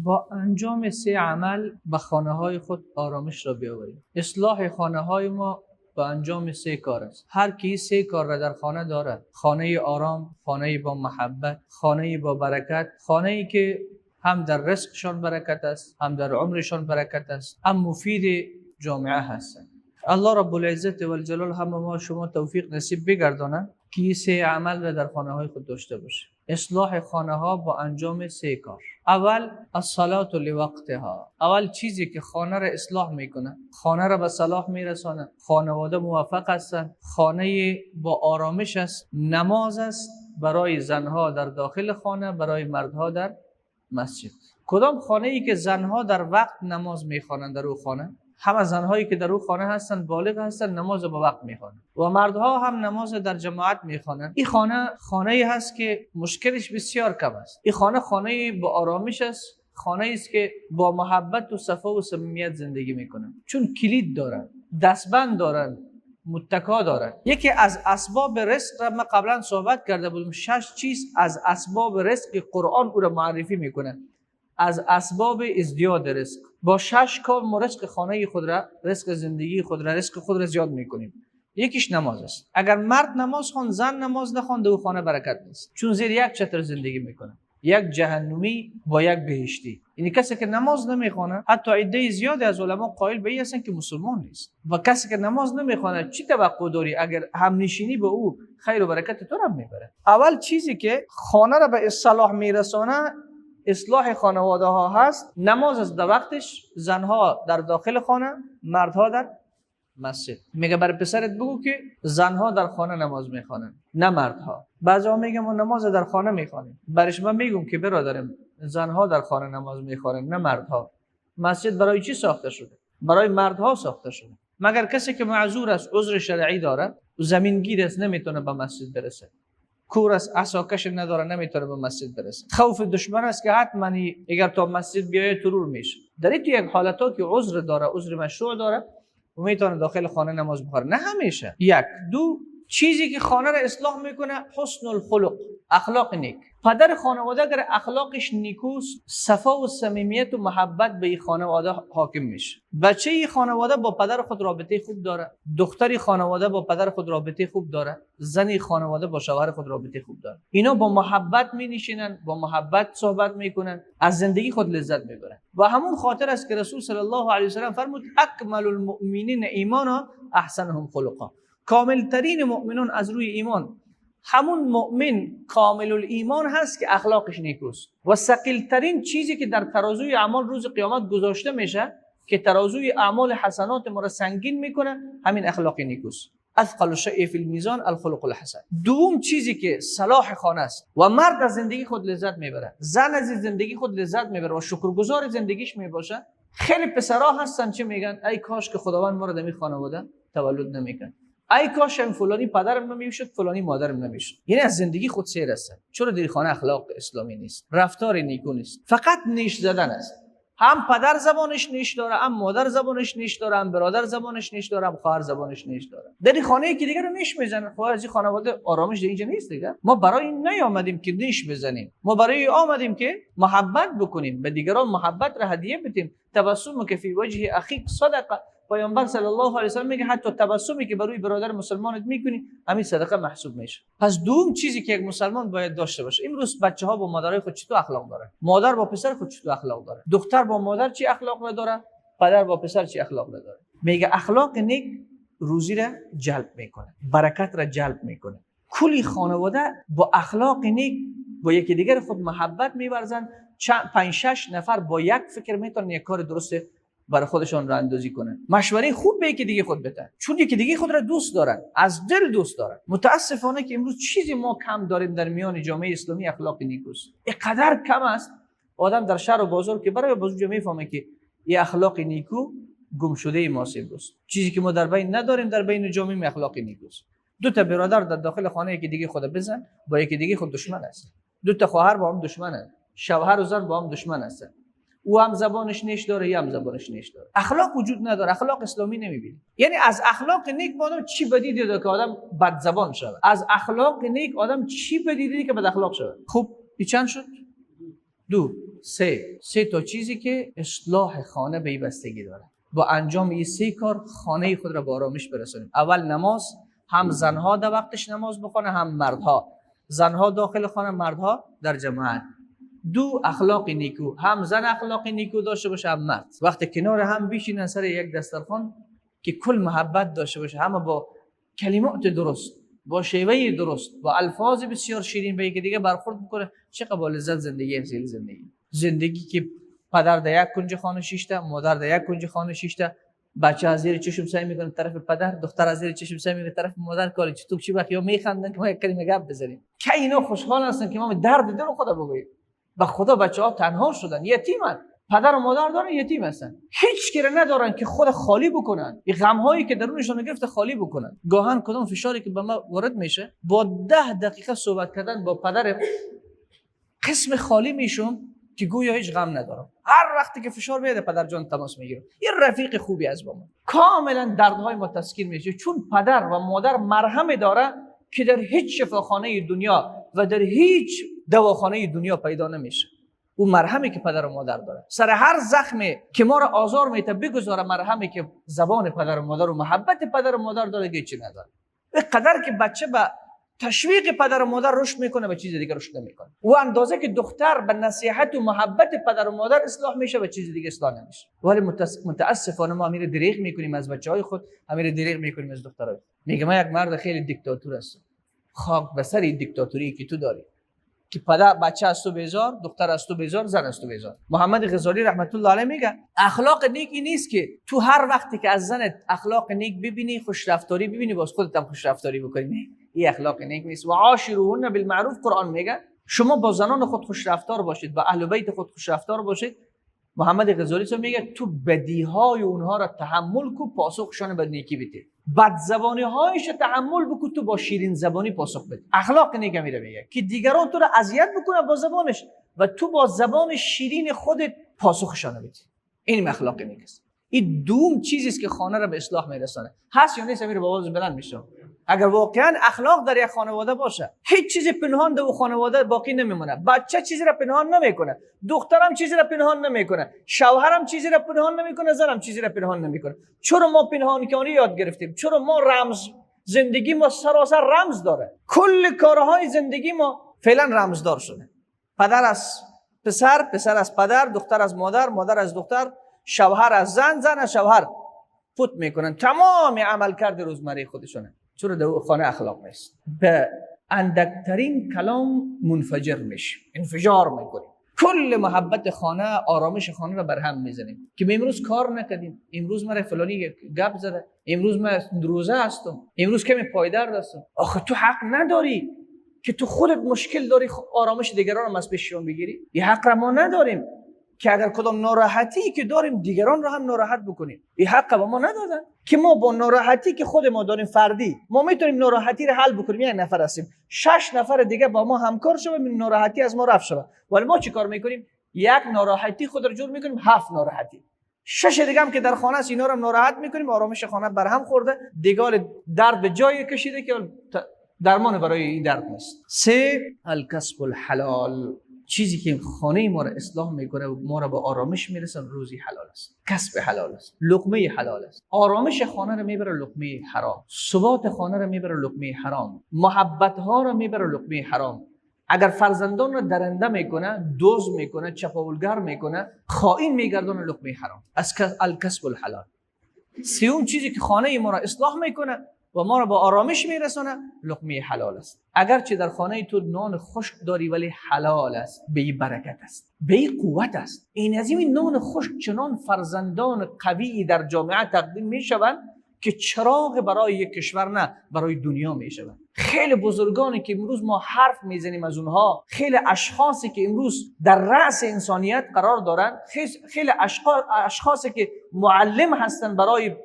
با انجام 3 عمل به خانه های خود آرامش را بیاوریم. اصلاح خانه های ما با انجام 3 کار است. هر کی 3 کار را در خانه دارد، خانه آرام، خانه با محبت، خانه با برکت، خانه ای که هم در رزقشان برکت است، هم در عمرشان برکت است، هم مفید جامعه هستند. الله رب العزت و الجلال هم ما شما توفیق نصیب بگردانه که 3 عمل را در خانه های خود داشته باشه. اصلاح خانه ها با انجام 3 کار. اول الصلاة لوقتها. اول چیزی که خانه را اصلاح میکنه، خانه را به صلاح میرسانه، خانواده موفق هستند، خانه با آرامش است، نماز است برای زنها در داخل خانه، برای مردها در مسجد. کدام خانه ای که زنها در وقت نماز میخوانند در او خانه، همه زنهایی که در او خانه هستند بالغ هستند، نماز به وقت میخوانند و مردها هم نماز در جماعت میخوانند. این خانه ای هست که مشکلش بسیار کم است. این خانه با آرامش است، خانه ای است که با محبت و صفا و صمیمیت زندگی میکنند، چون کلید دارند، دستبند دارند، متکا دارند. یکی از اسباب رزق را من قبلا صحبت کرده بودم، 6 چیز از اسباب رزق قرآن او را معرفی میکنه. از اسباب ازدیاد رزق، با 6 کار ما رزق خانه خود را، رزق زندگی خود را، رزق خود را زیاد میکنیم. یکیش نماز است. اگر مرد نماز خوان، زن نماز نخوانده، او خانه برکت نیست، چون زیر یک چتر زندگی میکنه، یک جهنمی با یک بهشتی. یعنی کسی که نماز نمیخونه، حتی عده زیادی از علما قائل به این هستند که مسلمان نیست. و کسی که نماز نمیخونه چی توقع داری اگر همنشینی به او خیر و برکت تو را میبره؟ اول چیزی که خانه را به اصلاح میرسونه اصلاح خانواده ها هست. نماز از در وقتش، زنها در داخل خانه، مردها در مسجد. میگه برای پسرت بگو که زنها در خانه نماز میخوانن نه مردها. بعضا میگه ما نماز در خانه میخوانیم، برش من میگم که برادرم زنها در خانه نماز میخوانن نه مردها. مسجد برای چی ساخته شده؟ برای مردها ساخته شده. مگر کسی که معذور است، عذر شرعی داره، زمینگیر است، نمیتونه به مسجد برسه، کور است، عصاکش نداره، نمیتونه به مسجد برسه، خوف دشمن است که حتما اگر تو مسجد بیای ترور میشه. در این تو یک حالتا که عذر داره، عذر مشروع داره و میتونه داخل خانه نماز بخوره، نه همیشه. یک. دو، چیزی که خانه را اصلاح میکنه حسن الخلق، اخلاق نیک. پدر خانواده اگر اخلاقش نیکوست، صفا و صمیمیت و محبت به این خانواده حاکم میشه. بچه ای خانواده با پدر خود رابطه خوب داره، دختری خانواده با پدر خود رابطه خوب داره، زنی خانواده با شوهر خود رابطه خوب داره. اینا با محبت مینشینن، با محبت صحبت میکنن، از زندگی خود لذت میبرن. و همون خاطر است که رسول صلی الله علیه و سلم فرمود اکمل المؤمنین ایمانا احسنهم خلقا. کامل ترین مؤمنان از روی ایمان همون مؤمن کامل الایمان هست که اخلاقش نیکوست. و ثقیل ترین چیزی که در ترازوی اعمال روز قیامت گذاشته میشه که ترازوی اعمال حسنات ما را سنگین میکنه، همین اخلاق نیکوست. اثقل شیء فی المیزان الخلق الحسن. دوم چیزی که صلاح خانه است و مرد از زندگی خود لذت میبره، زن از زندگی خود لذت میبره و شکرگزار زندگیش میباشه. خیلی پسرا هستن چه میگن ای کاش که خداوند ما را در این خانواده تولد نمیکرد، ای کاش فلانی پدرم نمیشد، فلانی مادرم نمیشد. یعنی از زندگی خود سیر هستن. چرا در خانه اخلاق اسلامی نیست، رفتار نیکو نیست، فقط نیش زدن است. هم پدر زبانش نیش داره، هم مادر زبانش نیش داره، هم برادر زبانش نیش داره، هم خواهر زبانش نیش داره. در این خانه یکی دیگه رو نیش میزنن. خب از این خانواده آرامش اینجا نیست دیگه. ما برای این نیامدیم که نیش بزنیم، ما برای آمدیم که محبت بکنیم، به دیگران محبت را هدیه بدیم. تبسم که فی وجه اخیک صدقه. پیامبر صلی الله علیه و سلم میگه حتی تبسمی که برای برادر مسلمانت میکنی همین صدقه محسوب میشه. پس دوم چیزی که یک مسلمان باید داشته باشه، امروز بچه‌ها با مادرای خود چطور اخلاق داره، مادر با پسر خود چطور اخلاق داره، دختر با مادر چی اخلاق داره، پدر با پسر چی اخلاق داره. میگه اخلاق نیک روزی را جلب میکنه، برکت را جلب میکنه. کلی خانواده با اخلاق نیک با یکی دیگر خود محبت می‌ورزن. 5-6 نفر با یک فکر میتونن یک کار درست برای خودشان راه اندازی کنن. مشوره خوب به یکی دیگه خود بدن، چون یکی دیگه خود را دوست دارن، از دل دوست دارن. متاسفانه که امروز چیزی ما کم داریم در میان جامعه اسلامی، اخلاق نیکوست. اینقدر کم است آدم در شهر و بازار که برای بازجو میفهمه که این اخلاق نیکو گم شده ماسب است. چیزی که ما در بین نداریم در بین جامعه اخلاق نیکوست. دو تا برادر در داخل خانه یکی دیگه خود بزن، با یکی دیگه خود دشمن است. دو تا خواهر با هم دشمنن، شوهر و زن با هم دشمن هستن. او هم زبانش نیش داره، یا هم زبانش نیش داره. اخلاق وجود نداره، اخلاق اسلامی نمیبینی. یعنی از اخلاق نیک آدم چی بدی دیده که آدم بد زبان شود؟ از اخلاق نیک آدم چی بدی دیده که بد اخلاق شود؟ خب این چند شد؟ سه تا چیزی که اصلاح خانه به بستگی داره. با انجام این سه کار خانه خود را به آرامش برسونیم. اول نماز، هم زنها در وقتش نماز بخونه هم مردها. زنها داخل خانه، مردها در جماعت. اخلاق نیکو، هم زن اخلاق نیکو داشته باشه هم مرد. وقتی کنار هم بشینن سر یک دسترخوان که کل محبت داشته باشه، همه با کلمات درست، با شیوه درست، با الفاظ بسیار شیرین به یکی دیگه برخورد میکنه، چه قبل لذت زندگی که پدر در یک کنج خانه شیشته، مادر در یک کنج خانه شیشته، بچه از زیر چشم سعی میکنه طرف پدر، دختر از زیر چشم سعی میکنه طرف مادر، کاری چطور چی وقت یا میخندن که ما یک کلمه گپ بزنیم، که اینا خوشحال هستن که ما درد دل خدا بگوییم. به خدا بچه‌ها تنها شدن، یتیمن، پدر و مادر دارن یتیم هستن، هیچ کی ندارن که خود خالی بکنن، این غم هایی که درونشون گرفته خالی بکنن. گاهن کدام فشاری که به ما وارد میشه، با 10 دقیقه صحبت کردن با پدر قسم خالی میشم که گویا هیچ غم ندارم. هر وقتی که فشار بیاد پدر جان تماس میگیرم، این رفیق خوبی از با ما، کاملا دردهای ما تسکین میشه، چون پدر و مادر مرهم داره که در هیچ شفاخانه دنیا و در هیچ دواخانه دنیا پیدا نمیشه. اون مرهمی که پدر و مادر داره، سر هر زخمی که ما را آزار میده بگذاره مرهمی که زبان پدر و مادر و محبت پدر و مادر داره که چی نداره. به قدر که بچه به تشویق پدر و مادر رشد میکنه به چیز دیگه رشد نمیکنه، و اندازه که دختر به نصیحت و محبت پدر و مادر اصلاح میشه به چیز دیگه اصلاح نمیشه. ولی متاسفانه ما امیر دریغ میکنیم از بچهای خود، امیر دریغ میکنیم از دخترای. میگم من یک مرد خیلی دیکتاتور هستم، خاک به سر دیکتاتوری که تو داری، که پدر بچه از تو بیزار، دختر از تو بیزار، زن از تو بیزار. محمد غزالی رحمت الله علیه میگه اخلاق نیک این نیست که تو هر وقتی که از زنت اخلاق نیک ببینی، خوش رفتاری ببینی، باز خودت هم خوش رفتاری بکنی. این اخلاق نیک نیست. و عاشروهن بالمعروف، قرآن میگه شما با زنان خود خوش رفتار باشید، با اهل بیت خود خوش رفتار باشید. محمد غزالی میگه تو بدیهای اونها را تحمل کو، پاسخشان به نیکی بده. بد زبانی هایش تحمل بکو، تو با شیرین زبانی پاسخ بده. اخلاق نیک میگه که دیگران تو را اذیت بکنه با زبانش و تو با زبان شیرین خودت پاسخشان بده. این اخلاق نیک است. این دوم چیزی است که خانه را به اصلاح میرسونه. هست یا نیست؟ امیر با آواز بلند میشه. اگر واقعا اخلاق در یک خانواده باشه، هیچ چیزی پنهان در خانواده باقی نمیمونه. بچه چیزی را پنهان نمیکنه، دخترم چیزی را پنهان نمیکنه، شوهرم چیزی را پنهان نمیکنه، زنم چیزی را پنهان نمیکنه. چرا ما پنهان کنی یاد گرفتیم؟ چرا ما زندگی ما سراسر رمز داره. کل کارهای زندگی ما فعلا رمزدار شده. پدر از پسر، پسر از پدر، دختر از مادر، مادر از دختر، شوهر از زن، زن از شوهر فوت میکنن. تمام عملکرد روزمره خودشونه. چرا در خانه اخلاق نیست؟ به اندکترین کلام منفجر میشه، انفجار میکنیم. کل محبت خانه، آرامش خانه رو برهم میزنیم که امروز کار نکردیم، امروز من فلانی گپ زده، امروز من روزه هستم، امروز کمی پایدار هستم. آخه تو حق نداری که تو خودت مشکل داری آرامش دیگران رو از پیششون بگیری. این حق را ما نداریم که اگر کدام ناراحتی که داریم دیگران رو هم ناراحت بکنیم. این حق به ما ندادن که ما با ناراحتی که خود ما داریم فردی، ما میتونیم ناراحتی رو حل بکنیم. یک نفر هستیم، 6 نفر دیگه با ما همکار شوه، ناراحتی از ما رفت شوه. ولی ما چی کار میکنیم؟ یک ناراحتی خود رو جور میکنیم 7 ناراحتی، 6 دیگه هم که در خانه است اینا رو ناراحت میکنیم. آرامش خانه برهم خورده، دیگه درد به جای کشیده که درمان برای این درد نیست. 3 الکسب الحلال، چیزی که خانه ما را اصلاح میکنه و ما را به آرامش میرسن، روزی حلال است، کسب حلال است، لقمه حلال است. آرامش خانه را میبره لقمه حرام، ثبات خانه را میبره لقمه حرام، محبت ها را میبره لقمه حرام. اگر فرزندان را درنده میکنه، دزد میکنه، چپاولگر میکنه، خائن میگردونه، لقمه حرام. از الکسب الحلال. 3 چیزی که خانه ما را اصلاح میکنه و ما را با آرامش میرسونه، لقمه حلال است. اگرچه در خانه تو نان خشک داری ولی حلال است، به برکت است، به قوت است. این از این نان خشک چنان فرزندان قوی در جامعه تقدیم میشوند که چراغ برای یک کشور نه برای دنیا میشوند. خیلی بزرگانی که امروز ما حرف میزنیم از اونها، خیلی اشخاصی که امروز در رأس انسانیت قرار دارن، خیلی اشخاصی که معلم هستن برای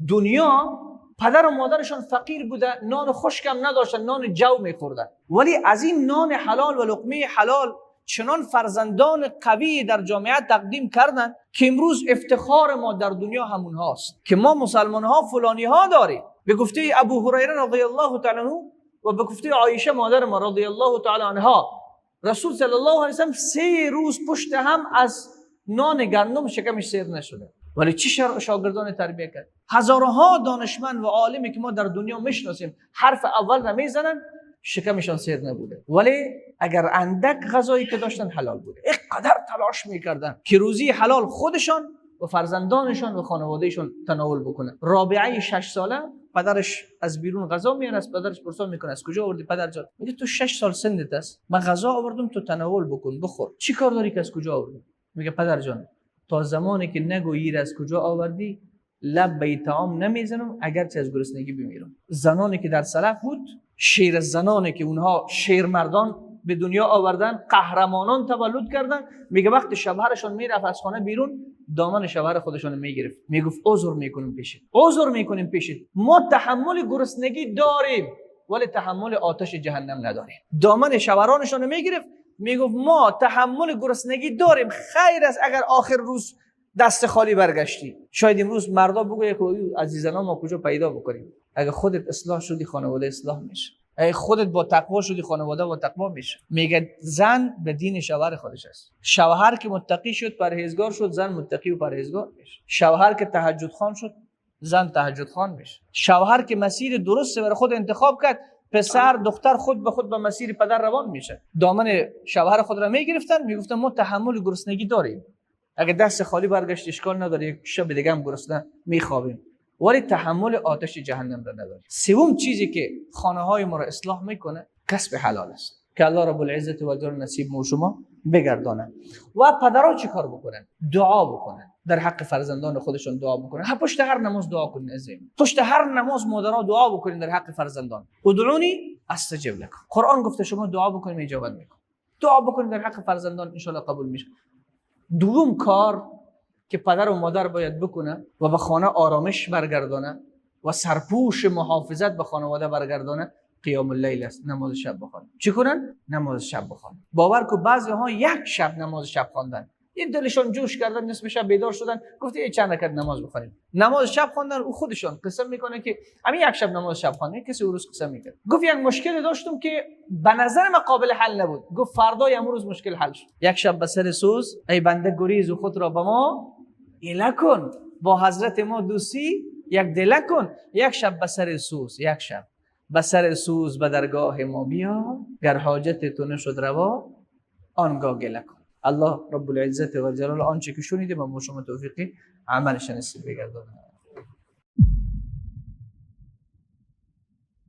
دنیا، پدر و مادرشان فقیر بوده، نان خشک هم نداشتن، نان جو میخوردن، ولی از این نان حلال و لقمه حلال چنان فرزندان قوی در جامعه تقدیم کردن که امروز افتخار ما در دنیا همون هاست که ما مسلمان ها فلانی ها داریم. به گفته ابو هریره رضی الله تعالی عنه و به گفته عایشه مادر ما رضی الله تعالی عنها، رسول صلی الله علیه و سلم 3 روز پشت هم از نان گندم شکمش سیر نشده، ولی چی شاگردان تربیت کرد. هزارها دانشمند و عالمی که ما در دنیا میشناسیم حرف اول نمیزنن، شکمشان سیر نبوده، ولی اگر اندک غذایی که داشتن حلال بوده. اینقدر تلاش میکردن که روزی حلال خودشان و فرزندانشان و خانوادهشان تناول بکنن. رابعه 6 ساله پدرش از بیرون غذا میاره، از پدرش پرسان میکنه از کجا آوردی پدر جان؟ میگه تو 6 سال سنت است، من غذا آوردم تو تناول بکن بخور. چی کار داری که از کجا آوردی؟ میگه پدر جان تا زمانی که نگویی از کجا آوردی لب به طعام نمیزنم، اگرچه از گرسنگی بمیرم. زنانی که در سلف بود، شیر زنانی که اونها شیر مردان به دنیا آوردن، قهرمانان تولد کردن، میگه وقت شوهرشون میرفت از خانه بیرون دامن شوهر خودشون میگرفت، میگفت عذر میکنیم پیشت، عذر میکنیم پیشت، ما تحمل گرسنگی داریم ولی تحمل آتش جهنم نداریم. دامن شوهرانشون میگرفت میگفت ما تحمل گرسنگی داریم، خیر است اگر آخر روز دست خالی برگشتی. شاید امروز مردا بگوید که عزیزان ما کجا پیدا بکنیم. اگر خودت اصلاح شدی خانواده اصلاح میشه، اگر خودت با تقوا شدی خانواده با تقوا میشه. میگه زن به دین شوهر خودش است. شوهر که متقی شد پرهیزگار شد، زن متقی و پرهیزگار میشه. شوهر که تهجد خوان شد، زن تهجد خوان میشه. شوهر که مسیر درست برای خود انتخاب کرد، پسر دختر خود به خود به مسیر پدر روان میشه. دامن شوهر خود را میگرفتن، میگفتن ما تحمل گرسنگی داریم، اگه دست خالی برگشت اشکال نداره، یک شب دیگه هم گرسنه میخوابیم، ولی تحمل آتش جهنم را نداریم. سوم چیزی که خانه های ما را اصلاح میکنه کسب حلال است که الله رب العزت و جل نصیب ما شما بگردانه. و پدرها چی کار بکنن؟ دعا بکنن، در حق فرزندان خودشون دعا بکنن. پشت هر نماز دعا کنین عزیزم، پشت هر نماز مادرها دعا بکنین در حق فرزندان. ادعونی استجب لكم، قرآن گفته شما دعا بکنین اجابت میکنه. دعا بکنین در حق فرزندان ان شاء الله قبول میشه. دوم کار که پدر و مادر باید بکنه و به خانه آرامش برگردانه و سرپوش محافظت به خانواده برگردانه، قیام اللیل است، نماز شب بخوانن. چی کنن؟ نماز شب بخوانن. باور کن بعضی ها یک شب نماز شب خواندن، این دلشون جوش کردن، نصف شب بیدار شدن، گفته چند رکعت نماز بخونیم. نماز شب خواندن، او خودشون قسم میکنه که همین یک شب نماز شب خوندن. کسی روز قسم میکنه، گفت یک مشکل داشتم که به نظر من قابل حل نبود، گفت فردا امروز مشکل حل شد. یک شب به سر سوز، ای بنده گریز و خود را به ما اله کن، با حضرت ما دوستی یک دل کن. یک شب به سر سوز، یک شب به سر سوز به درگاه ما بیا، گر حاجت تو نشد روا آنگاه گله کن. الله رب العزت و جلال آنچه که شنیدیم و ما شما توفیقی عملش نصیب بگردانه.